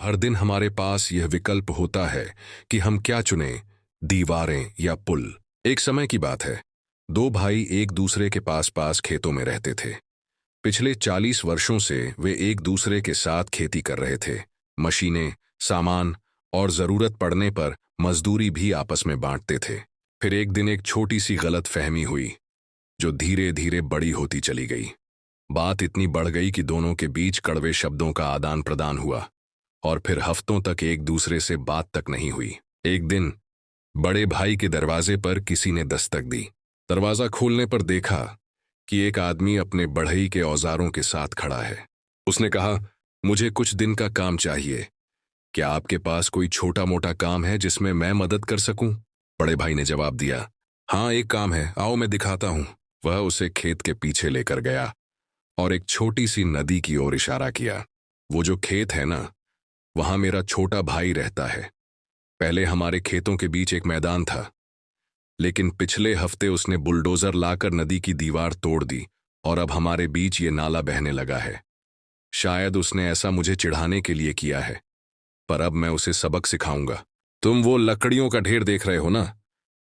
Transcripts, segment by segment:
हर दिन हमारे पास यह विकल्प होता है कि हम क्या चुनें, दीवारें या पुल। एक समय की बात है, दो भाई एक दूसरे के पास पास खेतों में रहते थे। पिछले 40 वर्षों से वे एक दूसरे के साथ खेती कर रहे थे। मशीनें, सामान और जरूरत पड़ने पर मजदूरी भी आपस में बांटते थे। फिर एक दिन एक छोटी सी गलतफहमी हुई, जो धीरे धीरे बड़ी होती चली गई। बात इतनी बढ़ गई कि दोनों के बीच कड़वे शब्दों का आदान प्रदान हुआ और फिर हफ्तों तक एक दूसरे से बात तक नहीं हुई। एक दिन बड़े भाई के दरवाजे पर किसी ने दस्तक दी। दरवाजा खोलने पर देखा कि एक आदमी अपने बढ़ई के औजारों के साथ खड़ा है। उसने कहा, मुझे कुछ दिन का काम चाहिए। क्या आपके पास कोई छोटा मोटा काम है जिसमें मैं मदद कर सकूं? बड़े भाई ने जवाब दिया, हाँ एक काम है, आओ मैं दिखाता हूं। वह उसे खेत के पीछे लेकर गया और एक छोटी सी नदी की ओर इशारा किया। वो जो खेत है ना, वहां मेरा छोटा भाई रहता है। पहले हमारे खेतों के बीच एक मैदान था, लेकिन पिछले हफ्ते उसने बुलडोजर लाकर नदी की दीवार तोड़ दी और अब हमारे बीच ये नाला बहने लगा है। शायद उसने ऐसा मुझे चिढ़ाने के लिए किया है, पर अब मैं उसे सबक सिखाऊंगा। तुम वो लकड़ियों का ढेर देख रहे हो ना?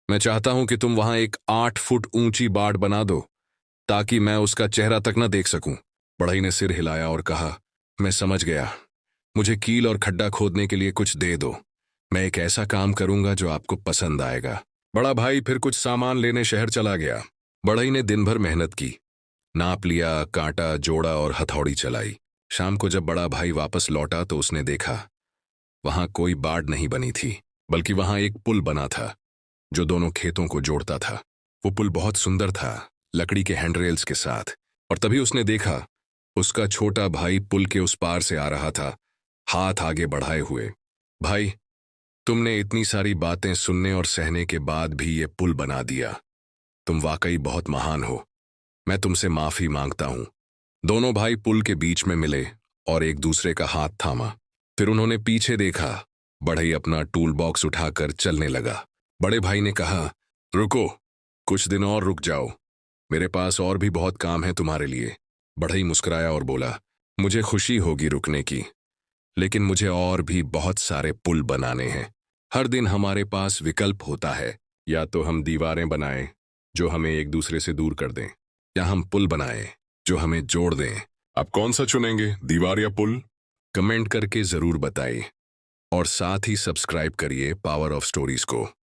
मैं चाहता हूं कि तुम वहां एक 8 फुट ऊंची बाड़ बना दो, ताकि मैं उसका चेहरा तक न देख सकूं। बढ़ई ने सिर हिलाया और कहा, मैं समझ गया। मुझे कील और खड्डा खोदने के लिए कुछ दे दो। मैं एक ऐसा काम करूंगा जो आपको पसंद आएगा। बड़ा भाई फिर कुछ सामान लेने शहर चला गया। बढ़ई ने दिन भर मेहनत की, नाप लिया, कांटा जोड़ा और हथौड़ी चलाई। शाम को जब बड़ा भाई वापस लौटा तो उसने देखा वहां कोई बाड़ नहीं बनी थी, बल्कि वहां एक पुल बना था जो दोनों खेतों को जोड़ता था। वो पुल बहुत सुंदर था, लकड़ी के हैंडरेल्स के साथ। और तभी उसने देखा उसका छोटा भाई पुल के उस पार से आ रहा था, हाथ आगे बढ़ाए हुए। भाई, तुमने इतनी सारी बातें सुनने और सहने के बाद भी ये पुल बना दिया। तुम वाकई बहुत महान हो। मैं तुमसे माफी मांगता हूं। दोनों भाई पुल के बीच में मिले और एक दूसरे का हाथ थामा। फिर उन्होंने पीछे देखा। बढ़ई अपना टूल बॉक्स उठाकर चलने लगा। बड़े भाई ने कहा, रुको, कुछ दिन और रुक जाओ। मेरे पास और भी बहुत काम है तुम्हारे लिए। बढ़ई मुस्कुराया और बोला, मुझे खुशी होगी रुकने की, लेकिन मुझे और भी बहुत सारे पुल बनाने हैं। हर दिन हमारे पास विकल्प होता है, या तो हम दीवारें बनाएं जो हमें एक दूसरे से दूर कर दें, या हम पुल बनाएं जो हमें जोड़ दें। आप कौन सा चुनेंगे, दीवार या पुल? कमेंट करके जरूर बताइए और साथ ही सब्सक्राइब करिए पावर ऑफ स्टोरीज को।